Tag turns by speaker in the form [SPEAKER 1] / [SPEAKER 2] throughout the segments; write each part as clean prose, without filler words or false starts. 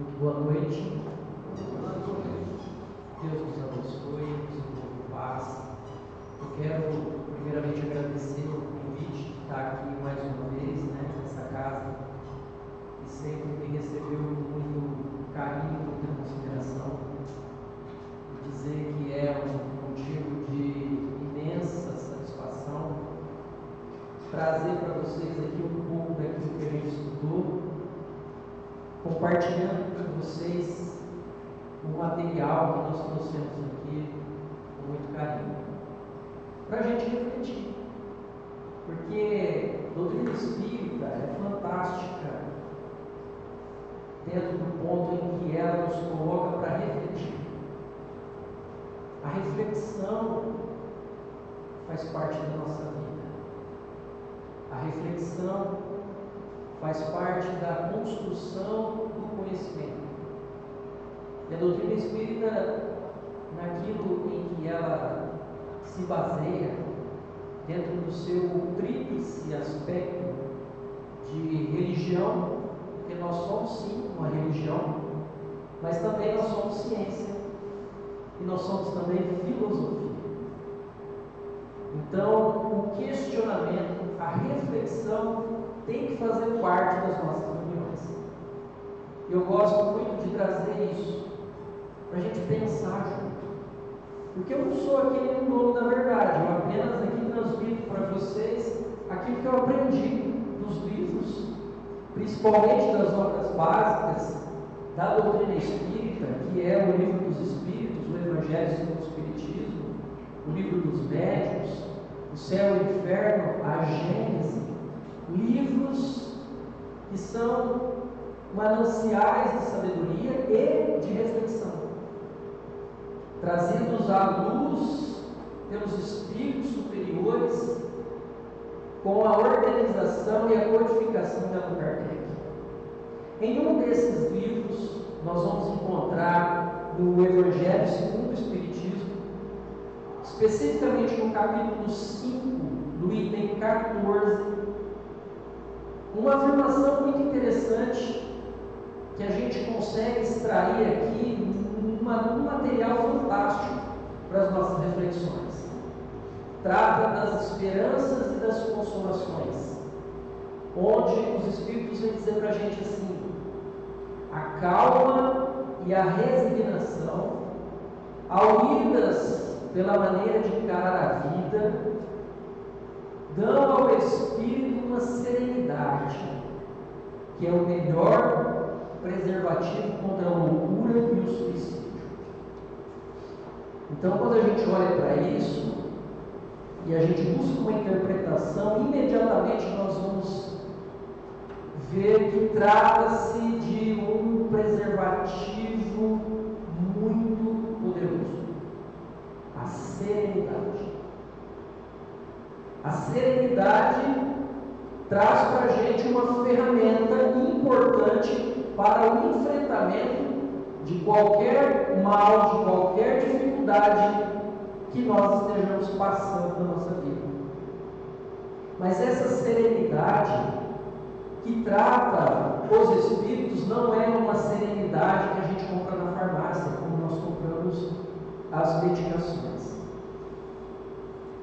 [SPEAKER 1] Muito boa noite. Deus nos abençoe, nos envolva paz. Eu quero primeiramente agradecer o convite de estar aqui mais uma vez, nessa casa, que sempre me recebeu com muito carinho, muita consideração, e dizer que é um motivo de imensa satisfação trazer para vocês aqui um pouco daquilo que a gente estudou, compartilhando com vocês o material que nós trouxemos aqui com muito carinho, para a gente refletir, porque a doutrina espírita é fantástica dentro do ponto em que ela nos coloca para refletir. A reflexão faz parte da nossa vida. A reflexão faz parte da construção do conhecimento. E a doutrina espírita, naquilo em que ela se baseia, dentro do seu tríplice aspecto de religião, porque nós somos sim uma religião, mas também nós somos ciência, e nós somos também filosofia. Então, o questionamento, a reflexão tem que fazer parte das nossas reuniões. Eu gosto muito de trazer isso para a gente pensar junto, porque eu não sou aqui nenhum dono da verdade, eu apenas aqui transmito para vocês aquilo que eu aprendi dos livros, principalmente das obras básicas da doutrina espírita, que é o Livro dos Espíritos, o Evangelho segundo o Espiritismo, o Livro dos Médiuns, o Céu e o Inferno, a Gênese, livros que são mananciais de sabedoria e de reflexão, trazidos à luz pelos espíritos superiores com a organização e a codificação de Allan Kardec. Em um desses livros, nós vamos encontrar no Evangelho segundo o Espiritismo, especificamente no capítulo 5, do item 14, uma afirmação muito interessante que a gente consegue extrair aqui um material fantástico para as nossas reflexões. Trata das esperanças e das consolações, onde os Espíritos vêm dizer para a gente assim: a calma e a resignação, ao unidas pela maneira de encarar a vida, dão ao espírito uma serenidade, que é o melhor preservativo contra a loucura e o suicídio. Então, quando a gente olha para isso e a gente busca uma interpretação, imediatamente nós vamos ver que trata-se de um preservativo muito poderoso: a serenidade. A serenidade traz para a gente uma ferramenta importante para o enfrentamento de qualquer mal, de qualquer dificuldade que nós estejamos passando na nossa vida. Mas essa serenidade que trata os espíritos não é uma serenidade que a gente compra na farmácia, como nós compramos as medicações.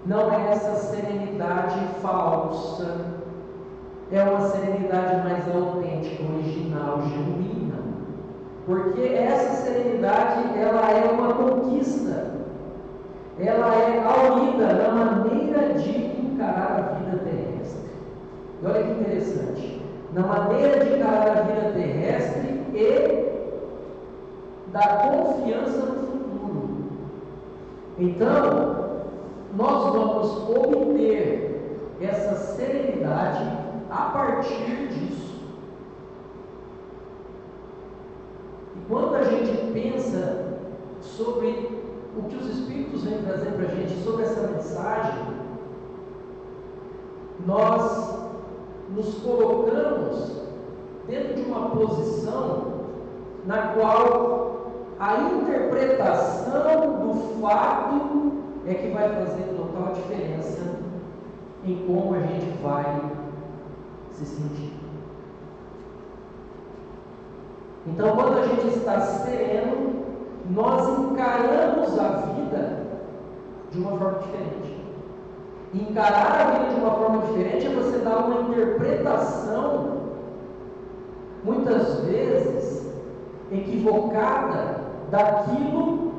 [SPEAKER 1] Não é essa serenidade falsa, é uma serenidade mais autêntica, original, genuína. Porque essa serenidade, ela é uma conquista, ela é aunida na maneira de encarar a vida terrestre. E olha que interessante, na maneira de encarar a vida terrestre e da confiança no futuro. Então, nós vamos obter essa serenidade a partir disso. E quando a gente pensa sobre o que os Espíritos vêm trazer para a gente, sobre essa mensagem, nós nos colocamos dentro de uma posição na qual a interpretação do fato é que vai fazer total diferença em como a gente vai se sentir. Então, quando a gente está sereno, nós encaramos a vida de uma forma diferente. Encarar a vida de uma forma diferente é você dar uma interpretação, muitas vezes equivocada, daquilo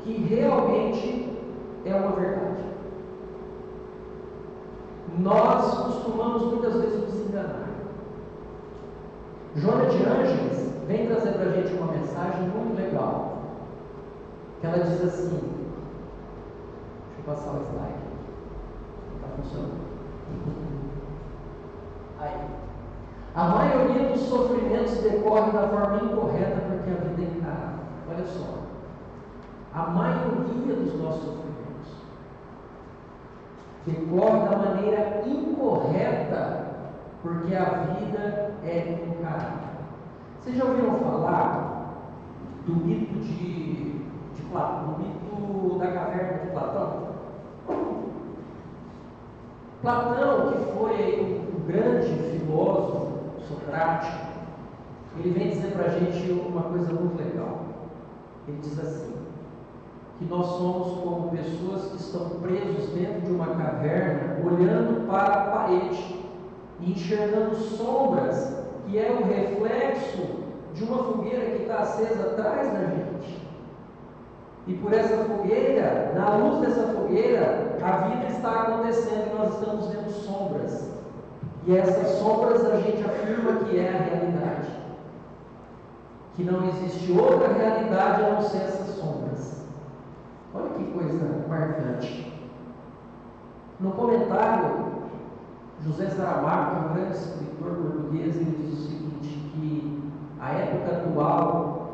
[SPEAKER 1] que realmente é uma verdade. Nós costumamos muitas vezes nos enganar. Joana de Ângeles vem trazer para a gente uma mensagem muito legal, que ela diz assim, deixa eu passar o slide, está funcionando. Aí. A maioria dos sofrimentos decorre da forma incorreta porque a vida é encarada. Olha só, a maioria dos nossos sofrimentos decorre da maneira incorreta porque a vida é encarada. Vocês já ouviram falar do mito de Platão, do mito da caverna de Platão? Platão, que foi um grande filósofo socrático, ele vem dizer para a gente uma coisa muito legal. Ele diz assim, que nós somos como pessoas que estão presos dentro de uma caverna, olhando para a parede e enxergando sombras, que é o reflexo de uma fogueira que está acesa atrás da gente. E por essa fogueira, na luz dessa fogueira, a vida está acontecendo e nós estamos vendo sombras. E essas sombras a gente afirma que é a realidade. Que não existe outra realidade a não ser essas sombras. Olha que coisa marcante. No comentário, José Saramago, que é um grande escritor português, ele diz o seguinte, que a época atual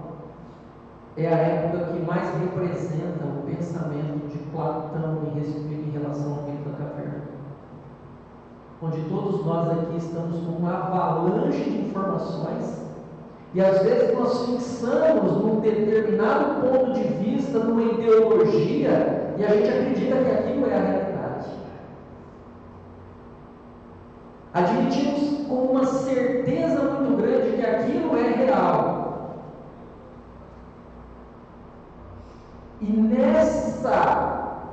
[SPEAKER 1] é a época que mais representa o pensamento de Platão em relação ao mito da caverna, onde todos nós aqui estamos com uma avalanche de informações e às vezes nós fixamos num determinado ponto de vista, numa ideologia, e a gente acredita que aquilo é a realidade. Admitimos com uma certeza muito grande que aquilo é real. E nessa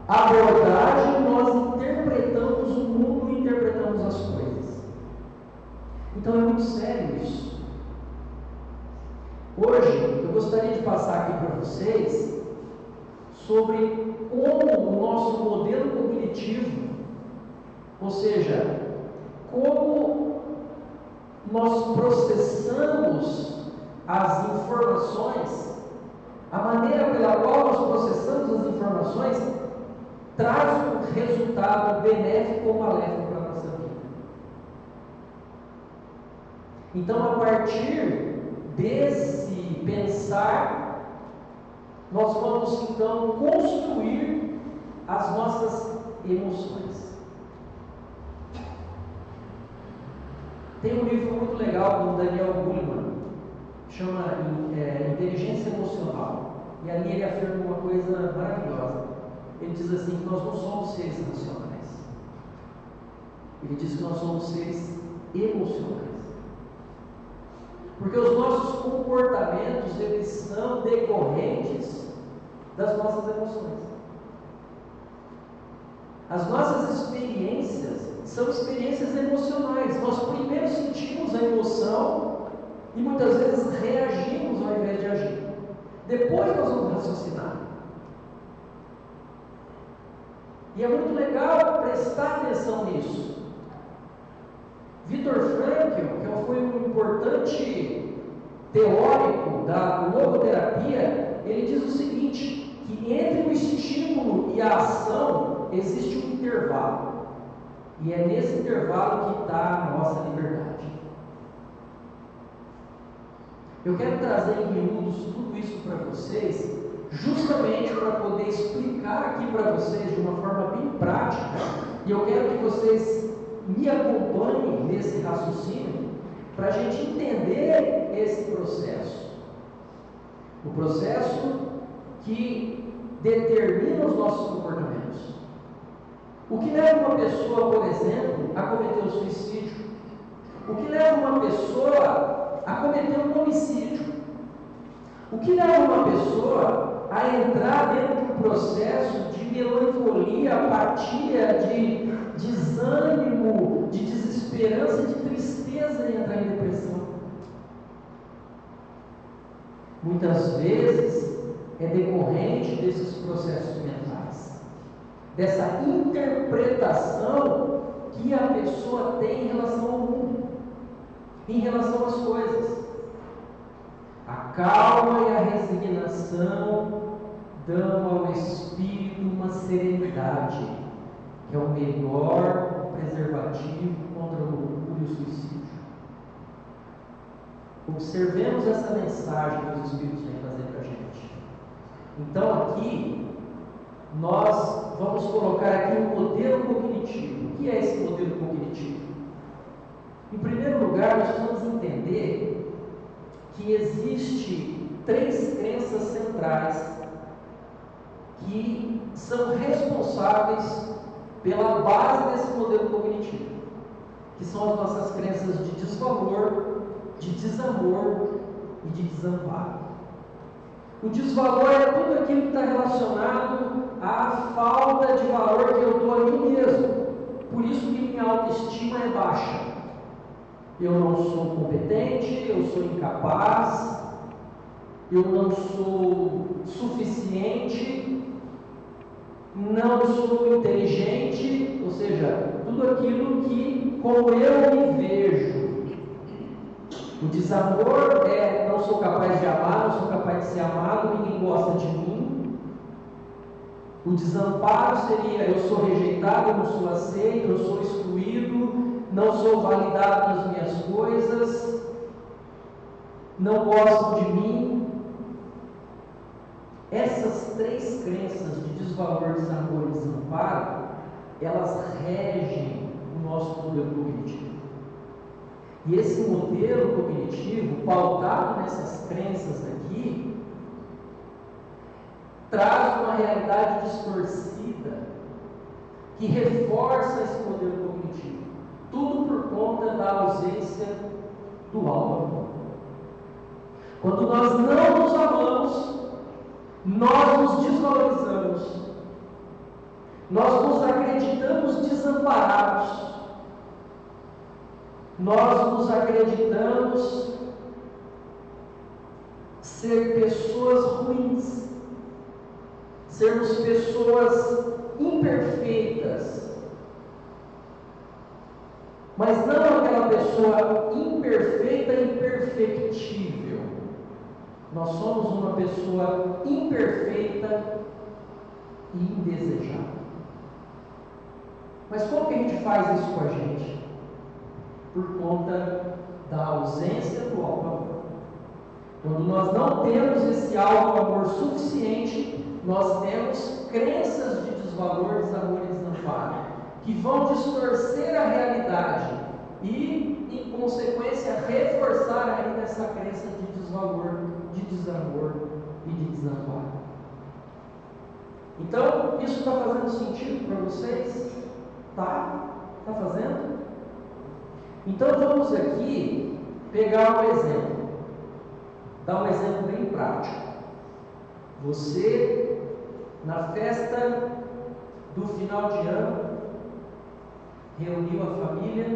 [SPEAKER 1] abordagem nós interpretamos o mundo e interpretamos as coisas. Então é muito sério isso. Hoje eu gostaria de passar aqui para vocês sobre como o nosso modelo cognitivo, ou seja, como nós processamos as informações, a maneira pela qual nós processamos as informações traz um resultado benéfico ou maléfico para a nossa vida. Então, a partir desse pensar, nós vamos então construir as nossas emoções. Tem um livro muito legal do Daniel Goleman, chama Inteligência Emocional, e ali ele afirma uma coisa maravilhosa. Ele diz assim que nós não somos seres racionais, ele diz que nós somos seres emocionais, porque os nossos comportamentos eles são decorrentes das nossas emoções. As nossas experiências são experiências emocionais. Nós primeiro sentimos a emoção e muitas vezes reagimos ao invés de agir. Depois nós vamos raciocinar. E é muito legal prestar atenção nisso. Viktor Frankl, que foi um importante teórico da logoterapia, ele diz o seguinte, que entre o estímulo e a ação existe um intervalo. E é nesse intervalo que está a nossa liberdade. Eu quero trazer em miúdos tudo isso para vocês, justamente para poder explicar aqui para vocês de uma forma bem prática, e eu quero que vocês me acompanhem nesse raciocínio, para a gente entender esse processo. O processo que determina os nossos comportamentos. O que leva uma pessoa, por exemplo, a cometer o suicídio? O que leva uma pessoa a cometer um homicídio. O que leva uma pessoa a entrar dentro de um processo de melancolia, apatia, de desânimo, de desesperança, de tristeza e entrar em depressão? Muitas vezes é decorrente desses processos mentais, dessa interpretação que a pessoa tem em relação ao mundo, em relação às coisas. A calma e a resignação dão ao espírito uma serenidade, que é o melhor preservativo contra o orgulho e o suicídio. Observemos essa mensagem que os Espíritos vêm trazer para a gente. Então aqui, nós vamos colocar aqui um modelo cognitivo. O que é esse modelo cognitivo? Em primeiro lugar, nós precisamos entender que existe 3 crenças centrais que são responsáveis pela base desse modelo cognitivo, que são as nossas crenças de desvalor, de desamor e de desamparo. O desvalor é tudo aquilo que está relacionado à falta de valor que eu dou a mim mesmo. Por isso que minha autoestima é baixa. Eu não sou competente, eu sou incapaz, eu não sou suficiente, não sou inteligente, ou seja, tudo aquilo que, como eu me vejo. O desamor é: não sou capaz de amar, não sou capaz de ser amado, ninguém gosta de mim. O desamparo seria: eu sou rejeitado, eu não sou aceito, eu sou excluído, não sou validado nas minhas coisas, não gostam de mim. Essas 3 crenças de desvalor, desamor e desamparo, elas regem o nosso modelo cognitivo. E esse modelo cognitivo, pautado nessas crenças aqui, traz uma realidade distorcida que reforça esse modelo cognitivo. Tudo por conta da ausência do alto-amor. Quando nós não nos amamos, nós nos desvalorizamos, nós nos acreditamos desamparados, nós nos acreditamos ser pessoas ruins, sermos pessoas imperfeitas, mas não aquela pessoa imperfeita e imperfectível. Nós somos uma pessoa imperfeita e indesejável. Mas como que a gente faz isso com a gente? Por conta da ausência do auto-amor. Quando nós não temos esse auto-amor suficiente, nós temos crenças de desvalor, desamor e desamparo, que vão distorcer a realidade e, em consequência, reforçar ainda essa crença de desvalor, de desamor e de desamparo. Então, isso está fazendo sentido para vocês? Tá? Está fazendo? Então vamos aqui pegar um exemplo, dar um exemplo bem prático. Você, na festa do final de ano, reuniu a família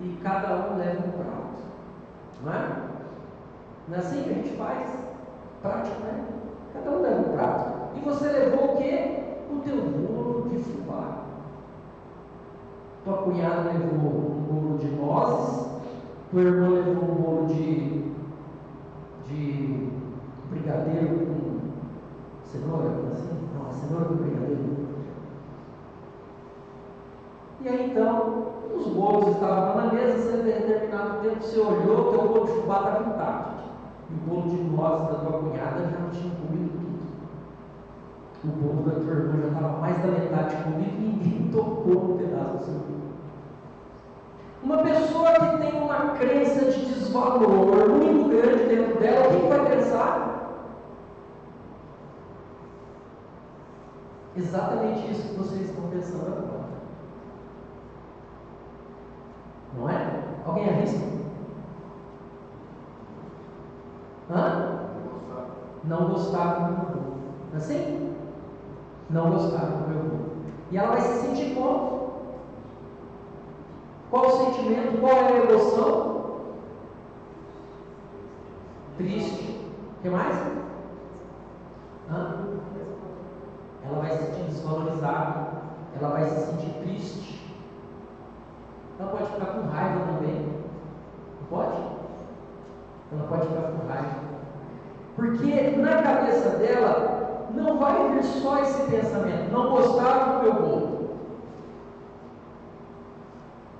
[SPEAKER 1] e cada um leva um prato, não é? Não é assim que a gente faz? Prático, né? Cada um leva um prato. E você levou o quê? O teu bolo de fubá. Tua cunhada levou um bolo de nozes, tua irmã levou um bolo de brigadeiro com cenoura, assim? Não, cenoura com brigadeiro. E aí então, os bolos estavam na mesa, você em determinado tempo você olhou, teu bolo de fubá estava intacto. E o bolo de nozes da tua cunhada já não tinha comido tudo. O bolo da tua irmã já estava mais da metade comido e ninguém tocou um pedaço do seu bolo. Uma pessoa que tem uma crença de desvalor muito grande dentro dela, o que vai pensar? Exatamente isso que vocês estão pensando agora. Não é? Alguém arrisca? Hã? Não gostar do meu avô. Não é assim? Não gostar do meu avô. E ela vai se sentir como? Qual o sentimento? Qual é a emoção? Triste. O que mais? Hã? Ela vai se sentir desvalorizada. Ela vai se sentir triste. Ela pode ficar com raiva também. Não pode? Ela pode ficar com raiva. Porque na cabeça dela não vai vir só esse pensamento. Não gostava do meu avô.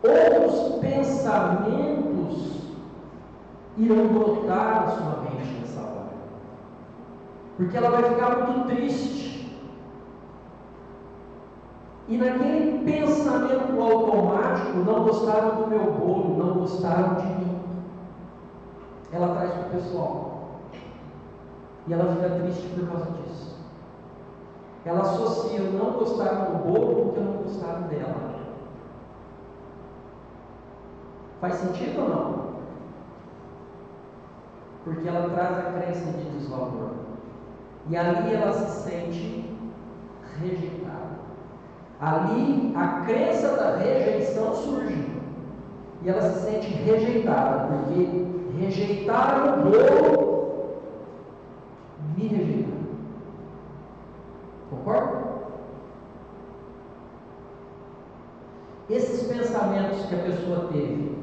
[SPEAKER 1] Outros pensamentos irão brotar na sua mente nessa hora. Porque ela vai ficar muito triste. E naquele pensamento automático, não gostaram do meu bolo, não gostaram de mim. Ela traz para o pessoal. E ela fica triste por causa disso. Ela associa o não gostar do bolo porque não gostaram dela. Faz sentido ou não? Porque ela traz a crença de desvalor. E ali ela se sente rejeitada. Ali a crença da rejeição surge. E ela se sente rejeitada, porque rejeitaram o bolo, me rejeitaram. Concorda? Esses pensamentos que a pessoa teve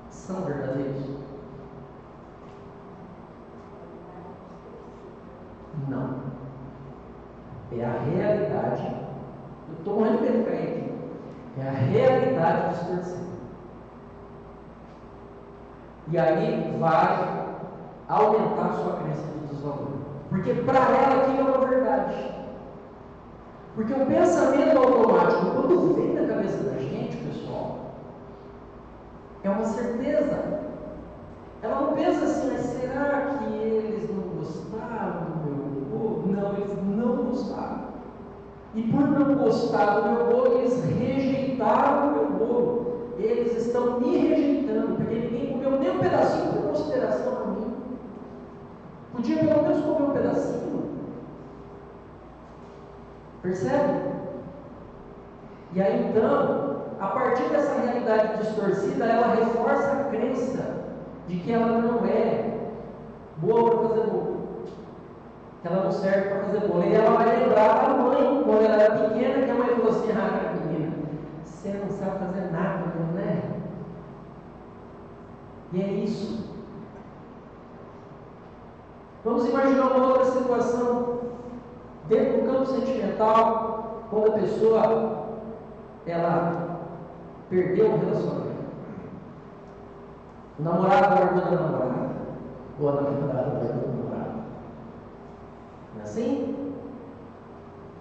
[SPEAKER 1] são verdadeiros? Não. É a realidade. Eu estou morrendo de medo de cair aqui. É a realidade distorcida. E aí vai aumentar a sua crença de desvalor. Porque para ela aquilo é uma verdade. Porque o pensamento automático, quando vem na cabeça da gente, pessoal, é uma certeza. Ela não pensa assim, mas será que eles não gostaram do meu bolo? Não, eles não gostaram. E por não gostar do meu bolo, eles rejeitaram o meu bolo. Eles estão me rejeitando, porque ninguém comeu nem um pedacinho por consideração a mim. Podia pelo menos comer um pedacinho. Percebe? E aí então, a partir dessa realidade distorcida, ela reforça a crença de que ela não é boa para fazer bolo, que ela não serve para fazer bolo. E ela vai lembrar da mãe, quando ela era pequena, que a mãe falou assim: ah, menina, você não sabe fazer nada, né? E é isso. Vamos imaginar uma outra situação dentro do campo sentimental, quando a pessoa ela perdeu um relacionamento. O namorado largou da namorada, ou a namorada largou do namorado. Não é assim?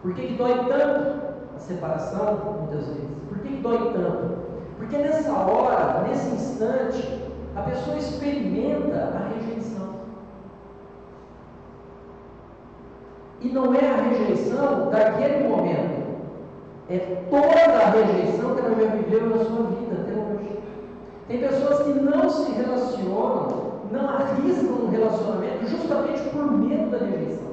[SPEAKER 1] Por que dói tanto a separação, muitas vezes? Por que dói tanto? Porque nessa hora, nesse instante, a pessoa experimenta a rejeição. E não é a rejeição daquele momento, é toda a rejeição que ela já viveu na sua vida até hoje. Tem pessoas que não se relacionam, não arriscam um relacionamento justamente por medo da rejeição.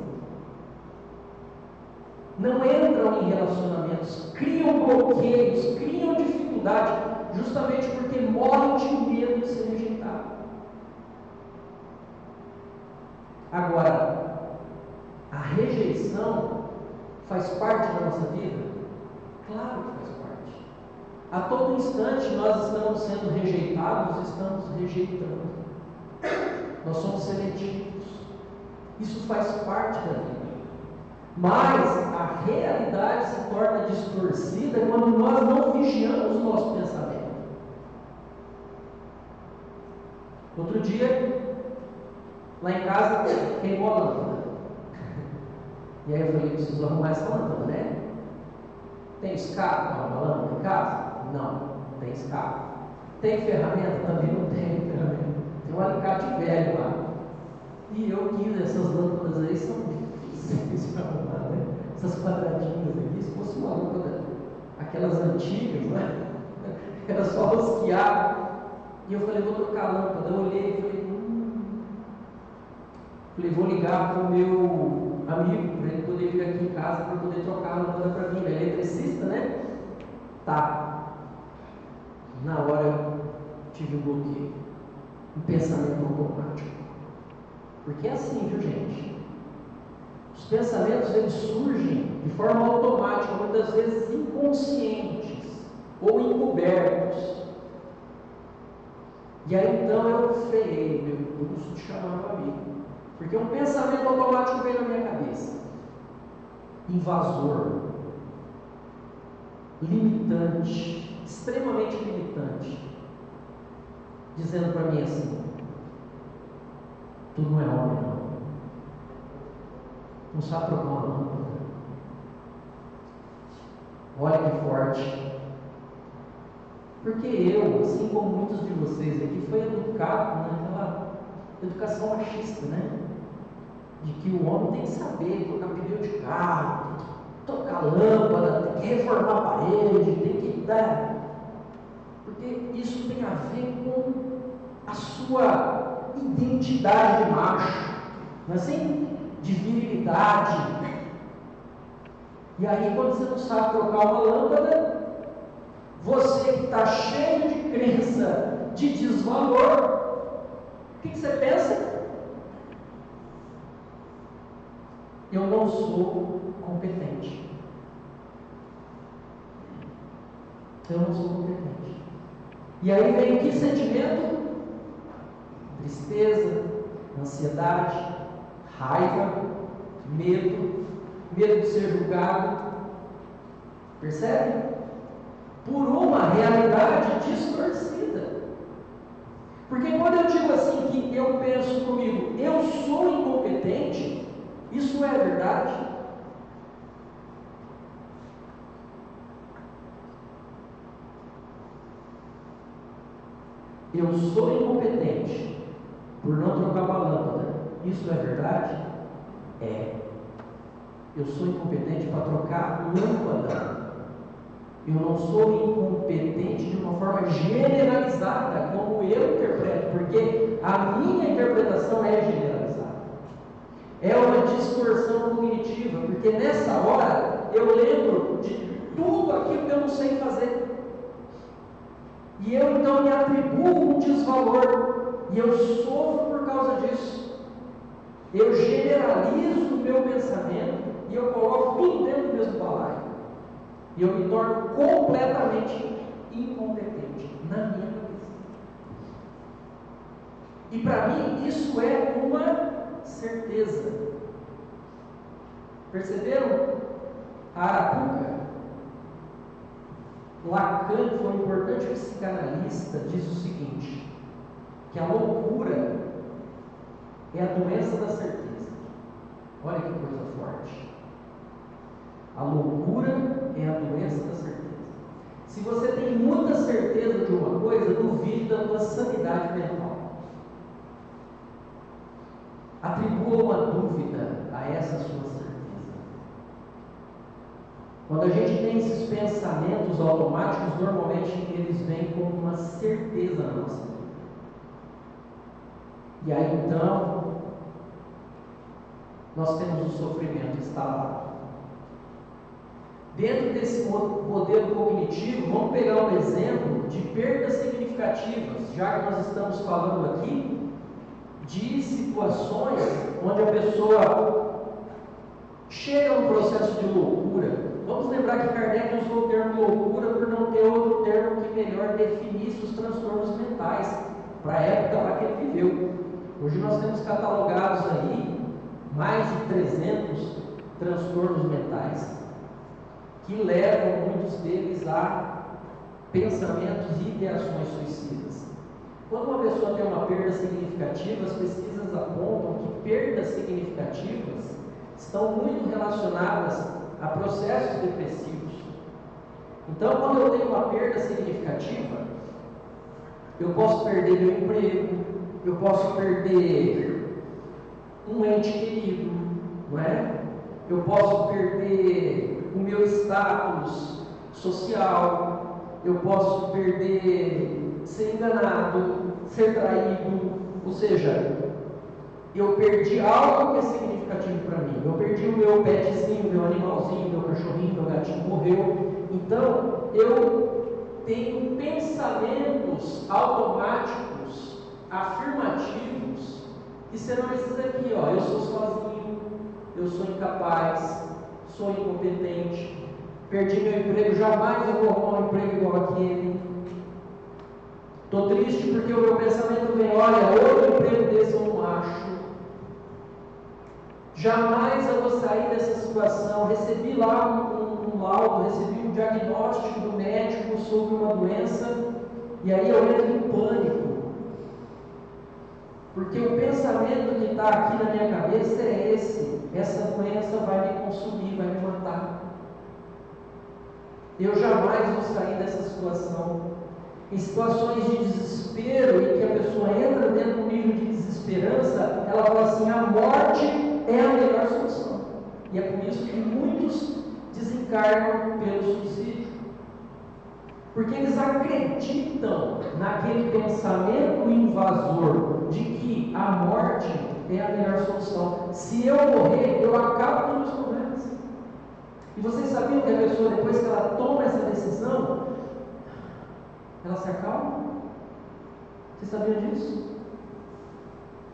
[SPEAKER 1] Não entram em relacionamentos, criam bloqueios, criam dificuldade, justamente porque morrem de medo de ser rejeitado. Agora, a rejeição faz parte da nossa vida? Claro que faz parte. A todo instante nós estamos sendo rejeitados, estamos rejeitando. Nós somos seletivos. Isso faz parte da vida. Mas a realidade se torna distorcida quando nós não vigiamos o nosso pensamento. Outro dia, lá em casa, queimou a lâmpada. E aí eu falei: preciso arrumar essa lâmpada, né? Tem escape para uma lâmpada em casa? Não, não tem escape. Tem ferramenta? Também não tem ferramenta. Tem um alicate velho lá. E eu que essas lâmpadas aí são difíceis para arrumar, né? Essas quadradinhas aqui, se fosse uma lâmpada, aquelas antigas, né? Era só rosquear. E eu falei: vou trocar a lâmpada. Eu olhei e falei: Falei, vou ligar para o meu amigo, para ele poder vir aqui em casa, para poder trocar a lâmpada para mim. Ele é eletricista, né? Tá. Na hora eu tive um bloqueio, um pensamento automático. Porque é assim, viu, gente? Os pensamentos, eles surgem de forma automática, muitas vezes inconscientes ou encobertos. E aí então eu freiei meu impulso de chamar meu amigo. Porque um pensamento automático veio na minha cabeça. Invasor. Limitante. Extremamente limitante. Dizendo para mim assim: tu não é homem, não. Não sabe trocar uma lâmpada. Olha que forte. Porque eu, assim como muitos de vocês aqui, fui educado naquela educação machista, né? De que o homem tem que saber trocar pneu de carro, tem que trocar lâmpada, tem que reformar a parede, tem que dar. Porque isso tem a ver com a sua identidade de macho, não é assim? De virilidade. E aí, quando você não sabe trocar uma lâmpada, você que está cheio de crença de desvalor, o que você pensa? Eu não sou competente. Eu não sou competente. E aí vem que sentimento? Tristeza, ansiedade, raiva, medo de ser julgado. Percebe? Por uma realidade distorcida. Porque quando eu digo assim que eu penso comigo, eu sou incompetente, isso é verdade? Eu sou incompetente por não trocar uma lâmpada, isso é verdade? É. Eu sou incompetente para trocar lâmpada. Eu não sou incompetente de uma forma generalizada, como eu interpreto, porque a minha interpretação é generalizada. É uma distorção cognitiva, porque nessa hora eu lembro de tudo aquilo que eu não sei fazer. E eu então me atribuo um desvalor, e eu sofro por causa disso. Eu generalizo o meu pensamento e eu coloco tudo dentro do mesmo balaio. E eu me torno completamente incompetente na minha cabeça. E para mim isso é uma certeza. Perceberam? A Arapuca, Lacan, que foi um importante psicanalista, diz o seguinte: que a loucura é a doença da certeza. Olha que coisa forte. A loucura é a doença da certeza. Se você tem muita certeza de uma coisa, duvide da tua sanidade mental. Atribua uma dúvida a essa sua certeza. Quando a gente tem esses pensamentos automáticos, normalmente eles vêm com uma certeza na nossa vida. E aí então, nós temos o sofrimento instalado. Dentro desse modelo cognitivo, vamos pegar um exemplo de perdas significativas, já que nós estamos falando aqui de situações onde a pessoa chega num processo de loucura. Vamos lembrar que Kardec usou o termo loucura por não ter outro termo que melhor definisse os transtornos mentais para a época para que ele viveu. Hoje nós temos catalogados aí mais de 300 transtornos mentais que levam muitos deles a pensamentos e ideações suicidas. Quando uma pessoa tem uma perda significativa, as pesquisas apontam que perdas significativas estão muito relacionadas a processos depressivos. Então, quando eu tenho uma perda significativa, eu posso perder meu emprego, eu posso perder um ente querido, não é? Eu posso perder o meu status social, eu posso perder ser enganado, ser traído, ou seja, eu perdi algo que é significativo para mim. Eu perdi o meu petzinho, meu animalzinho, meu cachorrinho, meu gatinho morreu. Então, eu tenho pensamentos automáticos, afirmativos, que serão esses aqui, ó. Eu sou sozinho, eu sou incapaz, sou incompetente, perdi meu emprego, jamais eu vou arrumar um emprego igual aquele. Estou triste porque o meu pensamento vem, olha, outro emprego desse eu não acho. Jamais eu vou sair dessa situação. Recebi lá um laudo, recebi um diagnóstico do médico sobre uma doença, e aí eu entro em pânico. Porque o pensamento que está aqui na minha cabeça é esse: essa doença vai me consumir, vai me matar. Eu jamais vou sair dessa situação. Em situações de desespero, em que a pessoa entra dentro de um nível de desesperança, ela fala assim: a morte é a melhor solução. E é por isso que muitos desencarnam pelo suicídio. Porque eles acreditam naquele pensamento invasor de que a morte é a melhor solução. Se eu morrer, eu acabo com os meus problemas. E vocês sabiam que a pessoa, depois que ela toma essa decisão, ela se acalma? Vocês sabiam disso?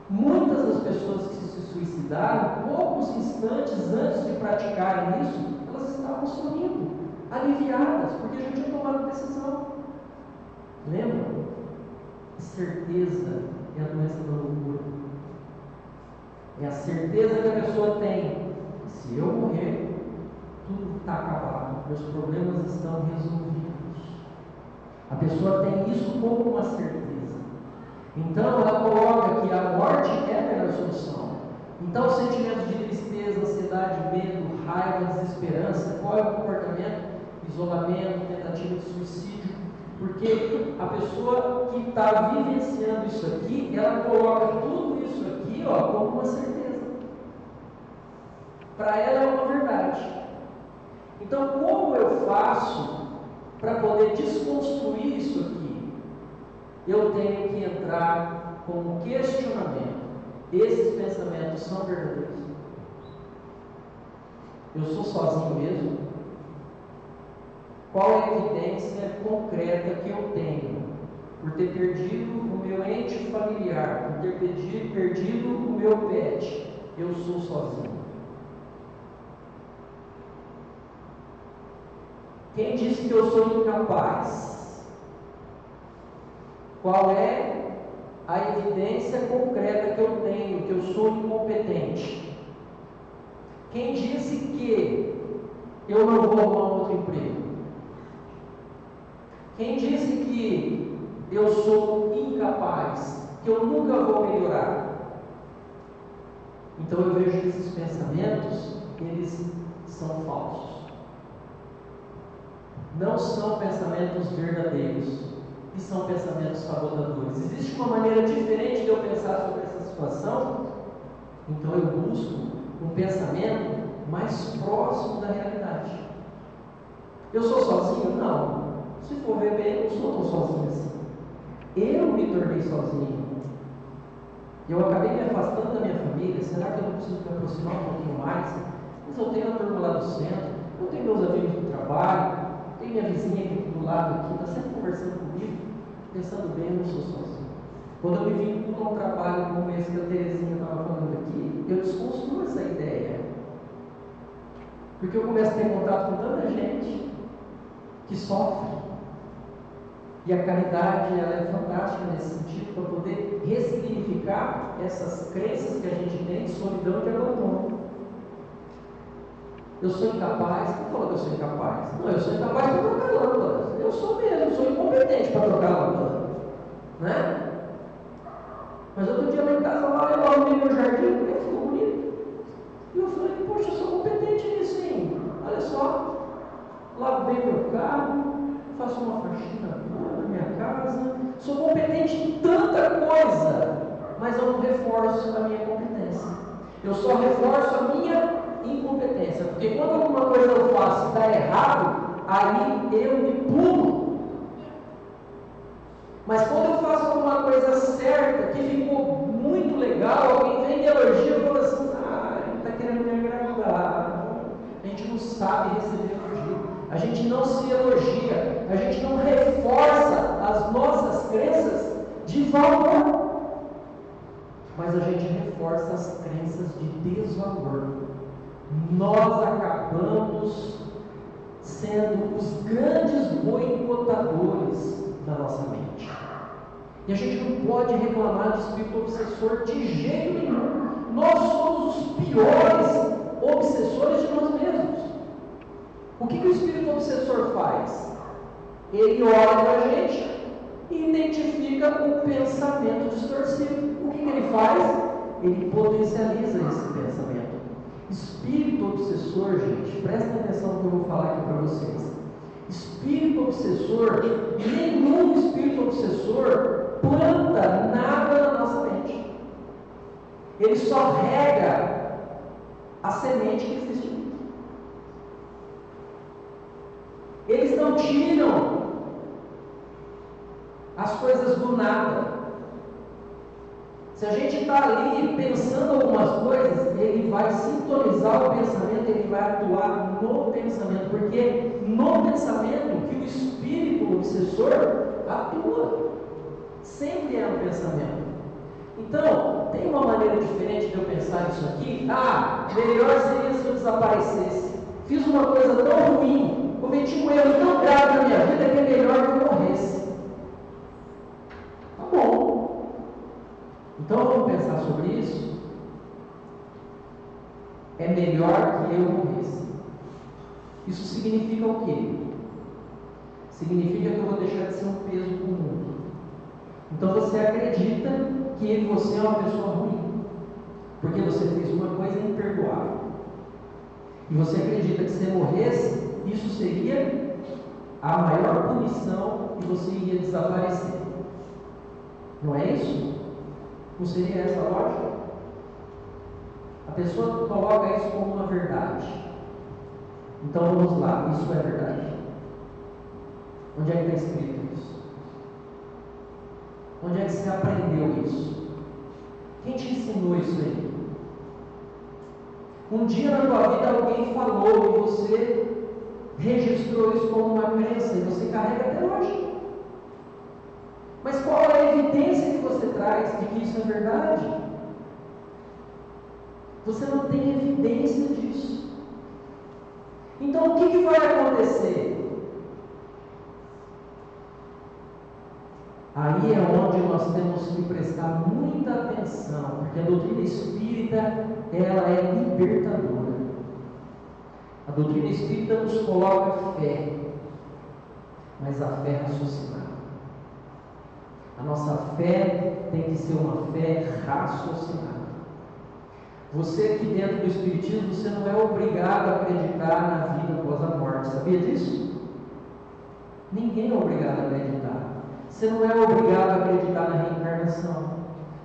[SPEAKER 1] Muitas das pessoas que se suicidaram, poucos instantes antes de praticarem isso, elas estavam sorrindo, aliviadas, porque já tinham tomado decisão. Lembra? Certeza é a doença da loucura. É a certeza que a pessoa tem: se eu morrer, tudo está acabado, meus problemas estão resolvidos. A pessoa tem isso como uma certeza. Então ela coloca que a morte é a melhor solução. Então, sentimentos de tristeza, ansiedade, medo, raiva, desesperança, qual é o comportamento? Isolamento, tentativa de suicídio. Porque a pessoa que está vivenciando isso aqui, ela coloca tudo isso aqui, ó, como uma certeza. Para ela é uma verdade. Então, como eu faço para poder desconstruir isso aqui? Eu tenho que entrar com um questionamento: esses pensamentos são verdadeiros? Eu sou sozinho mesmo? Qual é a evidência concreta que eu tenho por ter perdido o meu ente familiar, por ter perdido o meu pet? Eu sou sozinho. Quem disse que eu sou incapaz? Qual é a evidência concreta que eu tenho que eu sou incompetente? Quem disse que eu não vou arrumar outro emprego? Quem disse que eu sou incapaz, que eu nunca vou melhorar? Então eu vejo que esses pensamentos, eles são falsos. Não são pensamentos verdadeiros, e são pensamentos sabotadores. Existe uma maneira diferente de eu pensar sobre essa situação? Então eu busco um pensamento mais próximo da realidade. Eu sou sozinho? Não. Se for ver bem, eu não sou tão sozinho assim. Eu me tornei sozinho. Eu acabei me afastando da minha família. Será que eu não preciso me aproximar um pouquinho mais? Mas eu tenho a turma lá do centro, eu tenho meus amigos do trabalho, tem minha vizinha aqui do lado aqui, está sempre conversando comigo. Pensando bem, eu não sou sozinho. Quando eu me vinculo a um trabalho como esse que a Terezinha estava falando aqui, eu desconstruo essa ideia. Porque eu começo a ter contato com tanta gente que sofre. E a caridade, ela é fantástica nesse sentido, para poder ressignificar essas crenças que a gente tem de solidão e de abandono. Eu sou incapaz? Quem falou que eu sou incapaz? Não, eu sou incapaz para trocar lâmpadas. Eu sou mesmo, sou incompetente para trocar lâmpada. Né? Mas outro dia lá em casa, eu arrumei meu jardim, porque ficou bonito. E eu falei: poxa, eu sou competente nisso, hein? Olha só, lavei meu carro, faço uma faxina na minha casa, sou competente em tanta coisa, mas eu não reforço a minha competência. Eu só reforço a minha incompetência, porque quando alguma coisa eu faço e está errado, aí eu me pulo. Mas quando eu faço alguma coisa certa, que ficou muito legal, alguém vem e sabe receber elogio, a gente não se elogia, a gente não reforça as nossas crenças de valor, mas a gente reforça as crenças de desvalor. Nós acabamos sendo os grandes boicotadores da nossa mente. E a gente não pode reclamar de espírito obsessor de jeito nenhum. Nós somos os piores obsessores de nós mesmos. O que o espírito obsessor faz? Ele olha para a gente e identifica o pensamento distorcido. O que ele faz? Ele potencializa esse pensamento. Espírito obsessor, gente, presta atenção no que eu vou falar aqui para vocês. Espírito obsessor, nenhum espírito obsessor planta nada na nossa mente. Ele só rega a semente que existe. Eles não tiram as coisas do nada. Se a gente está ali pensando algumas coisas, ele vai sintonizar o pensamento, ele vai atuar no pensamento, porque no pensamento que o espírito obsessor atua, sempre é no pensamento. Então, tem uma maneira diferente de eu pensar isso aqui. Melhor seria se eu desaparecesse. Fiz uma coisa tão ruim, cometi um erro tão grave na minha vida que é melhor que eu morresse. Tá bom. Então vamos pensar sobre isso. É melhor que eu morresse. Isso significa o quê? Significa que eu vou deixar de ser um peso para o mundo. Então você acredita que você é uma pessoa ruim, porque você fez uma coisa imperdoável. E você acredita que se morresse, isso seria a maior punição e você iria desaparecer. Não é isso? Não seria essa a lógica? A pessoa coloca isso como uma verdade. Então vamos lá, isso é verdade. Onde é que está escrito isso? Onde é que você aprendeu isso? Quem te ensinou isso aí? Um dia na tua vida alguém falou e você registrou isso como uma crença e você carrega até hoje. Mas qual é a evidência que você traz de que isso é verdade? Você não tem evidência disso. Então o que vai acontecer? Aí é onde nós temos que prestar muita atenção, porque a doutrina espírita, ela é libertadora. A doutrina espírita nos coloca fé, mas a fé raciocinada. A nossa fé tem que ser uma fé raciocinada. Você aqui dentro do Espiritismo, você não é obrigado a acreditar na vida após a morte, sabia disso? Ninguém é obrigado a acreditar. Você não é obrigado a acreditar na reencarnação.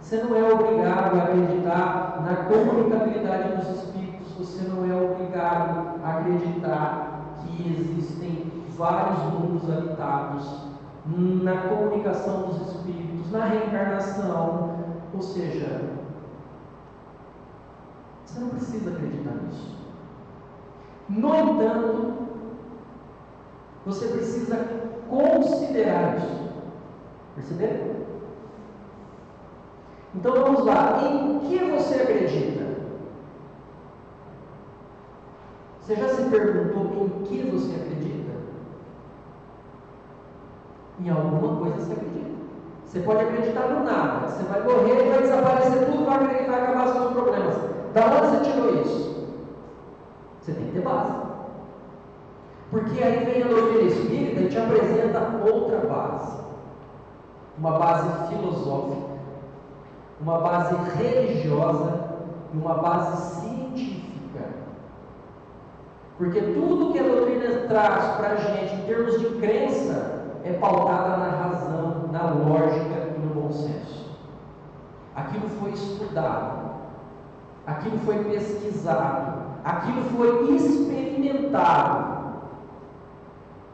[SPEAKER 1] Você não é obrigado a acreditar na comunicabilidade dos espíritos. Você não é obrigado a acreditar que existem vários mundos habitados, na comunicação dos espíritos, na reencarnação. Ou seja, você não precisa acreditar nisso. No entanto, você precisa considerar isso. Perceberam? Então vamos lá. Em que você acredita? Você já se perguntou em que você acredita? Em alguma coisa você acredita. Você pode acreditar no nada. Você vai morrer, vai desaparecer tudo, vai acabar seus problemas. Da onde você tirou isso? Você tem que ter base. Porque aí vem a doutrina espírita e te apresenta outra base. Uma base filosófica, uma base religiosa e uma base científica. Porque tudo que a doutrina traz para a gente em termos de crença é pautada na razão, na lógica e no bom senso. Aquilo foi estudado, aquilo foi pesquisado, aquilo foi experimentado.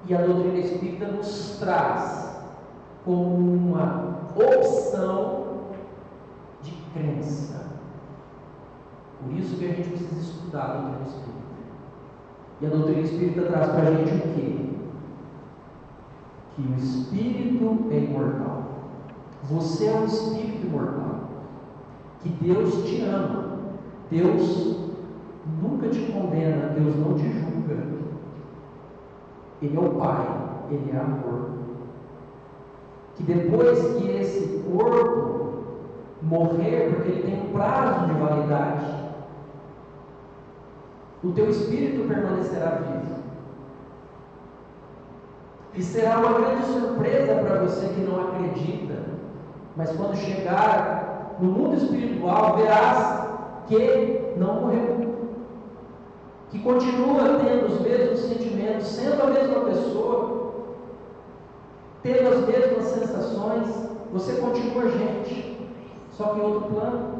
[SPEAKER 1] E a doutrina espírita nos traz como uma opção de crença. Por isso que a gente precisa estudar a doutrina espírita. E a doutrina espírita traz para a gente o quê? Que o espírito é imortal. Você é um espírito imortal. Que Deus te ama. Deus nunca te condena. Deus não te julga. Ele é o Pai. Ele é amor. Que depois que esse corpo morrer, porque ele tem um prazo de validade, o teu espírito permanecerá vivo. E será uma grande surpresa para você que não acredita, mas quando chegar no mundo espiritual, verás que não morreu, que continua tendo os mesmos sentimentos, sendo a mesma pessoa, tendo as mesmas sensações. Você continua gente, só que em outro plano.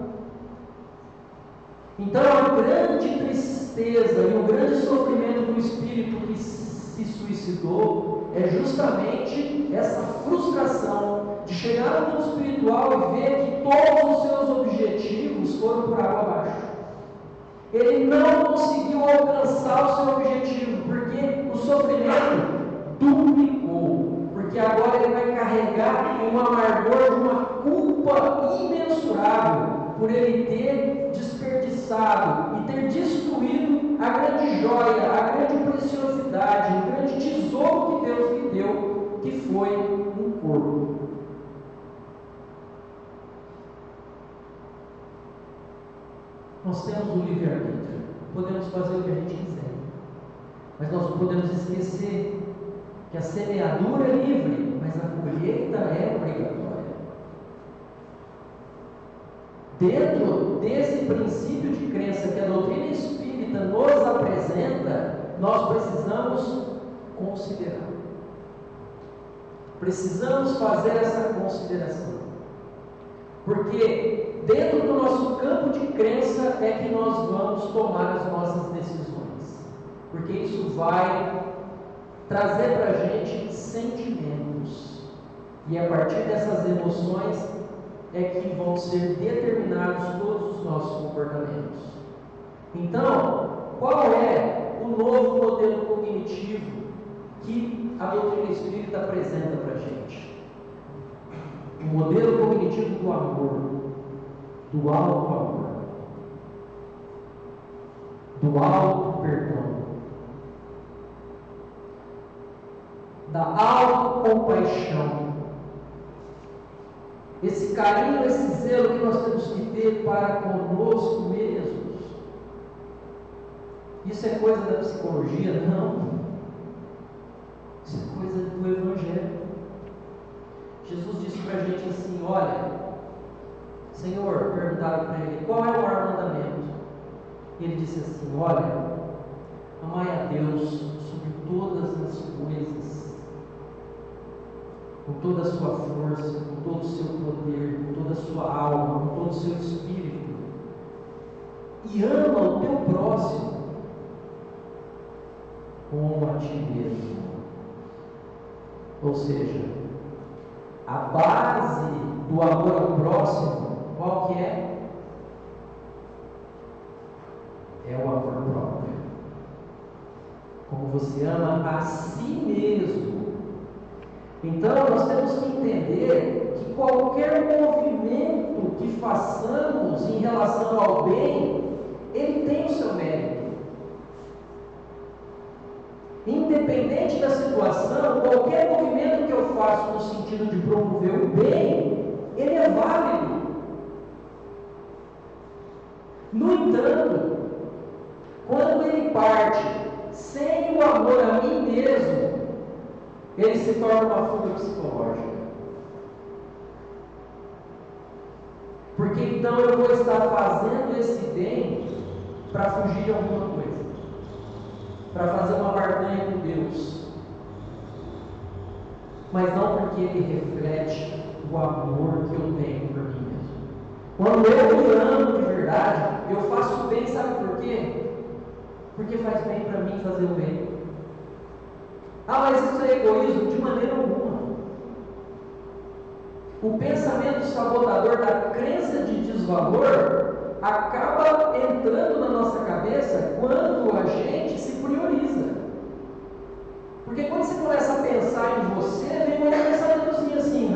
[SPEAKER 1] Então a grande tristeza e o grande sofrimento do espírito que se suicidou é justamente essa frustração de chegar no mundo espiritual e ver que todos os seus objetivos foram por água abaixo. Ele não conseguiu alcançar o seu objetivo, porque o sofrimento duplicou, porque agora ele vai carregar um amargor, uma culpa imensurável por ele ter desperdiçado e ter destruído a grande joia, a grande preciosidade, o grande tesouro que Deus lhe deu, que foi um corpo. Nós temos o livre-arbítrio, podemos fazer o que a gente quiser, mas nós não podemos esquecer que a semeadura é livre, mas a colheita é obrigatória. Dentro desse princípio de crença que a doutrina espírita nos apresenta, nós precisamos considerar. Precisamos fazer essa consideração. Porque dentro do nosso campo de crença é que nós vamos tomar as nossas decisões. Porque isso vai trazer para a gente sentimentos. E a partir dessas emoções é que vão ser determinados todos os nossos comportamentos. Então, qual é o novo modelo cognitivo que a doutrina espírita apresenta para a gente? O modelo cognitivo do amor, do auto-amor, do auto-perdão, da autocompaixão. Esse carinho, esse zelo que nós temos que ter para conosco mesmos. Isso é coisa da psicologia? Não. Isso é coisa do Evangelho. Jesus disse para a gente assim: olha, Senhor, perguntaram para ele, qual é o maior mandamento? E ele disse assim: olha, amai a Deus sobre todas as coisas, com toda a sua força, com todo o seu poder, com toda a sua alma, com todo o seu espírito, e ama o teu próximo como a ti mesmo. Ou seja, a base do amor ao próximo, qual que é? É o amor próprio. Como você ama a si mesmo. Então, nós temos que entender que qualquer movimento que façamos em relação ao bem, ele tem o seu mérito. Independente da situação, qualquer movimento que eu faço no sentido de promover o bem, ele é válido. No entanto, quando ele parte sem o amor a mim mesmo, ele se torna uma fuga psicológica. Porque então eu vou estar fazendo esse bem para fugir de alguma coisa, para fazer uma barganha com Deus, mas não porque ele reflete o amor que eu tenho por mim mesmo. Quando eu me amo de verdade, eu faço o bem, sabe por quê? Porque faz bem para mim fazer o bem. Ah, mas isso é egoísmo? De maneira alguma. O pensamento sabotador da crença de desvalor acaba entrando na nossa cabeça quando a gente se prioriza. Porque quando você começa a pensar em você, vem um pensamentozinho assim,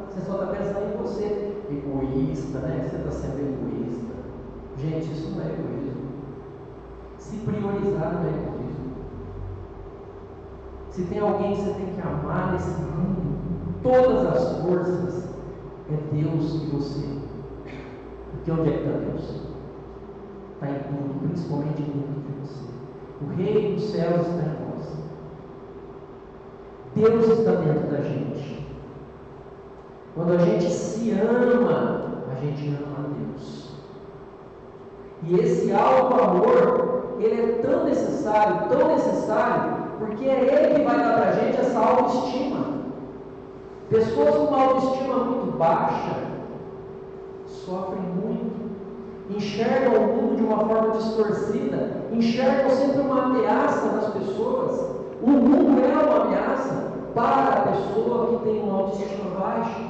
[SPEAKER 1] você só está pensando em você. Egoísta, né? Você está sendo egoísta. Gente, isso não é egoísmo. Se priorizar não é egoísmo. Se tem alguém que você tem que amar nesse mundo, todas as forças, é Deus e você. Porque onde é que está Deus? Está em tudo, principalmente dentro de você. O Rei dos céus está em nós. Deus está dentro da gente. Quando a gente se ama, a gente ama a Deus. E esse auto-amor, ele é tão necessário, porque é Ele que vai dar para a gente essa autoestima. Pessoas com uma autoestima muito baixa sofrem muito, enxergam o mundo de uma forma distorcida, enxergam sempre uma ameaça nas pessoas. O mundo é uma ameaça para a pessoa que tem uma autoestima baixa.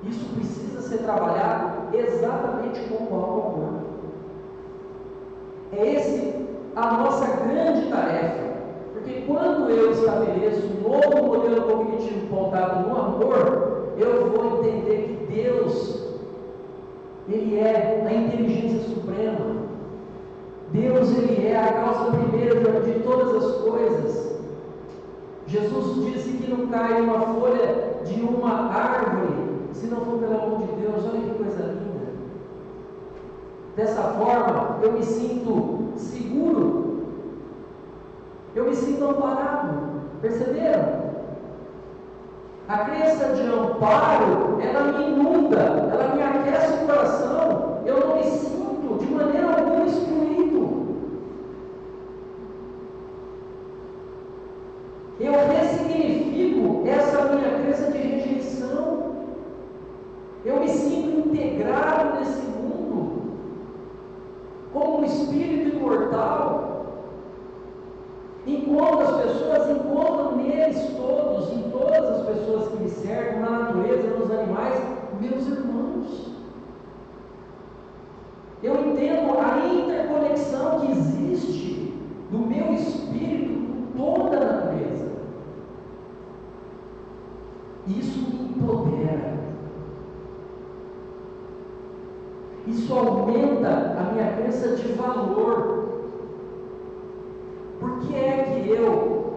[SPEAKER 1] Isso precisa ser trabalhado exatamente como o auto-amor. É esse a nossa grande tarefa. Porque quando eu estabeleço um novo modelo cognitivo pautado no amor, eu vou entender que Deus, Ele é a inteligência suprema. Deus, Ele é a causa primeira de todas as coisas. Jesus disse que não cai uma folha de uma árvore se não for pela mão de Deus. Olha que coisa linda. Dessa forma, eu me sinto seguro. Eu me sinto amparado. Perceberam? A crença de amparo, ela me inunda, ela me aquece o coração. Eu não me sinto de maneira alguma excluído. Eu ressignifico essa minha crença de rejeição. Eu me sinto integrado nesse mundo, como um espírito imortal. Enquanto as pessoas encontram neles todos, em todas as pessoas que me cercam, na natureza, nos animais, meus irmãos. Eu entendo a interconexão que existe do meu espírito com toda a natureza. Isso me empodera. Isso aumenta a minha crença de valor. Por que é que eu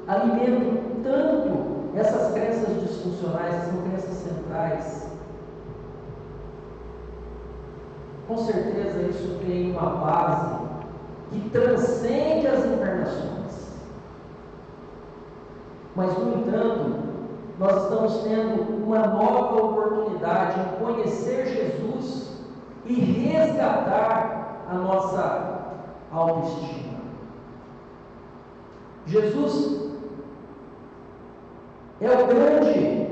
[SPEAKER 1] alimento tanto essas crenças disfuncionais, essas crenças centrais? Com certeza isso tem uma base que transcende as encarnações. Mas, no entanto, nós estamos tendo uma nova oportunidade em conhecer Jesus e resgatar a nossa autoestima. Jesus é o grande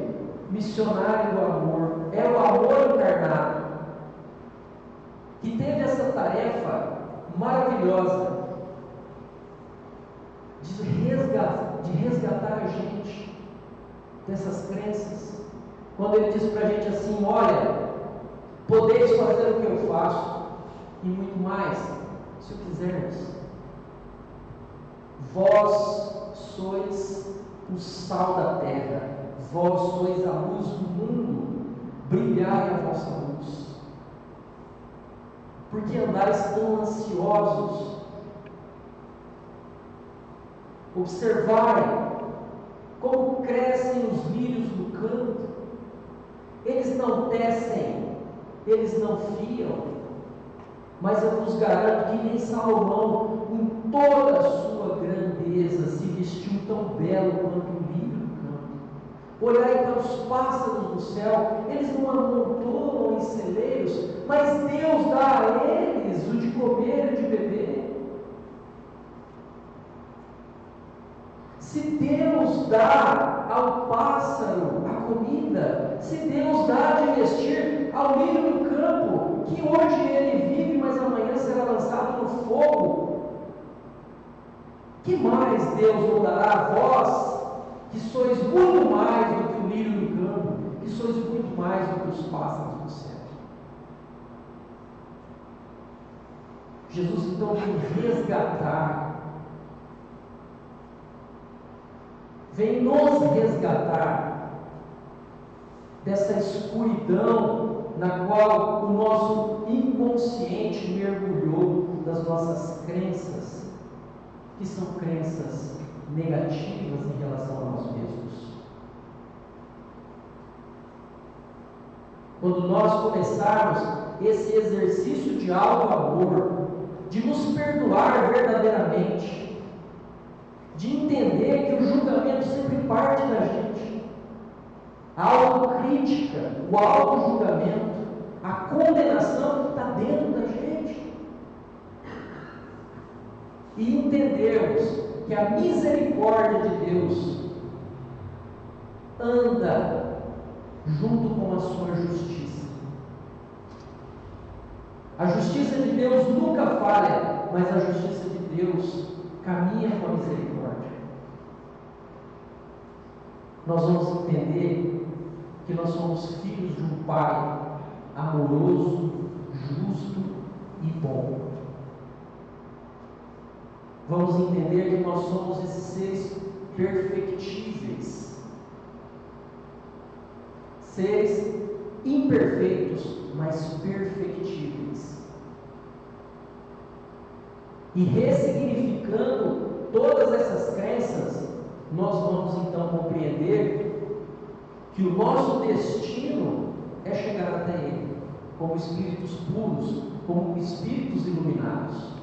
[SPEAKER 1] missionário do amor, é o amor encarnado, que teve essa tarefa maravilhosa de resgatar a gente dessas crenças. Quando ele diz para a gente assim: olha, podeis fazer o que eu faço e muito mais, se o quisermos. Vós sois o sal da terra, vós sois a luz do mundo, brilhai a vossa luz. Porque andais tão ansiosos? Observai como crescem os lírios do campo. Eles não tecem, eles não fiam, mas eu vos garanto que nem Salomão, em toda a sua grandeza, se vestiu tão belo quanto o lírio do campo. Olhai para os pássaros do céu, eles não amontoam em celeiros, mas Deus dá a eles o de comer e de beber. Se Deus dá ao pássaro a comida, se Deus dá de vestir ao lírio do campo, que hoje ele vive, mas amanhã será lançado no fogo, que mais Deus não dará a vós, que sois muito mais do que o lírio do campo, que sois muito mais do que os pássaros do céu? Jesus então vem resgatar, vem nos resgatar dessa escuridão na qual o nosso inconsciente mergulhou das nossas crenças, que são crenças negativas em relação a nós mesmos. Quando nós começarmos esse exercício de auto-amor, de nos perdoar verdadeiramente, de entender que o julgamento sempre parte da gente, a autocrítica, o auto-julgamento, a condenação está dentro da gente, e entendermos que a misericórdia de Deus anda junto com a sua justiça. A justiça de Deus nunca falha, mas a justiça de Deus caminha com a misericórdia. Nós vamos entender que nós somos filhos de um Pai amoroso, justo e bom. Vamos entender que nós somos esses seres perfectíveis, seres imperfeitos, mas perfectíveis. E ressignificando todas essas crenças, nós vamos então compreender que o nosso destino é chegar até Ele, como espíritos puros, como espíritos iluminados.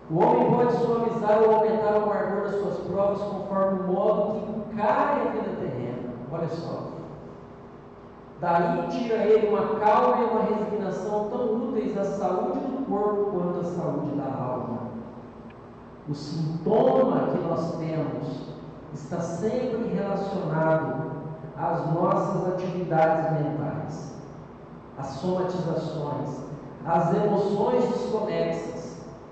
[SPEAKER 1] O homem pode suavizar ou aumentar o amargor das suas provas conforme o modo que encare a vida terrena. Olha só. Daí tira ele uma calma e uma resignação tão úteis à saúde do corpo quanto à saúde da alma. O sintoma que nós temos está sempre relacionado às nossas atividades mentais, às somatizações, às emoções desconexas.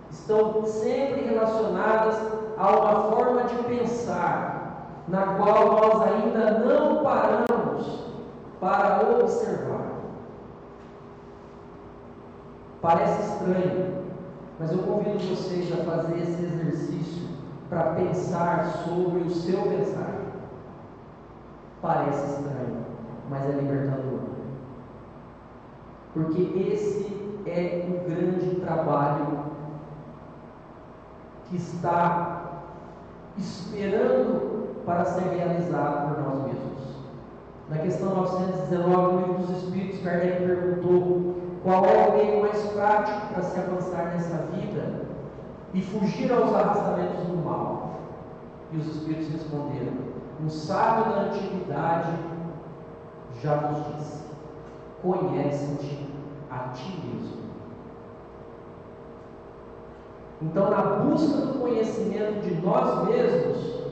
[SPEAKER 1] Estão sempre relacionadas a uma forma de pensar, na qual nós ainda não paramos para observar. Parece estranho, mas eu convido vocês a fazer esse exercício para pensar sobre o seu pensar. Parece estranho, mas é libertador. Porque esse é o grande trabalho que está esperando para ser realizado por nós mesmos. Na questão 919 do Livro dos Espíritos, Kardec perguntou qual é o meio mais prático para se avançar nessa vida e fugir aos arrastamentos do mal. E os Espíritos responderam: um sábio da antiguidade já nos disse: conhece-te a ti mesmo. Então, na busca do conhecimento de nós mesmos,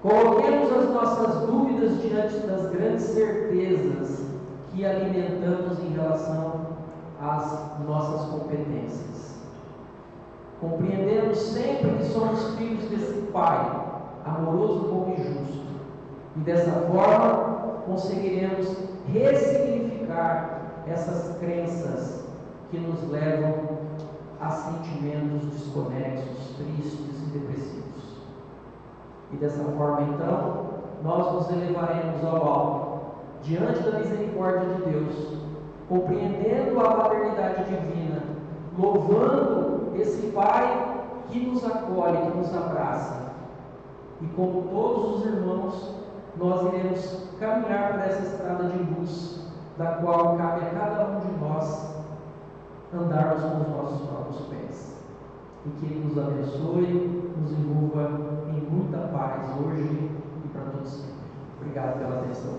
[SPEAKER 1] coloquemos as nossas dúvidas diante das grandes certezas que alimentamos em relação às nossas competências. Compreendemos sempre que somos filhos desse Pai, amoroso, bom e justo. E dessa forma, conseguiremos ressignificar essas crenças que nos levam a sentimentos desconexos, tristes e depressivos. E dessa forma, então, nós nos elevaremos ao alto, diante da misericórdia de Deus, compreendendo a paternidade divina, louvando esse Pai que nos acolhe, que nos abraça. E como todos os irmãos, nós iremos caminhar por essa estrada de luz, da qual cabe a cada um de nós andarmos com os nossos próprios pés. E que Ele nos abençoe, nos envolva em muita paz hoje e para todos sempre. Obrigado pela atenção.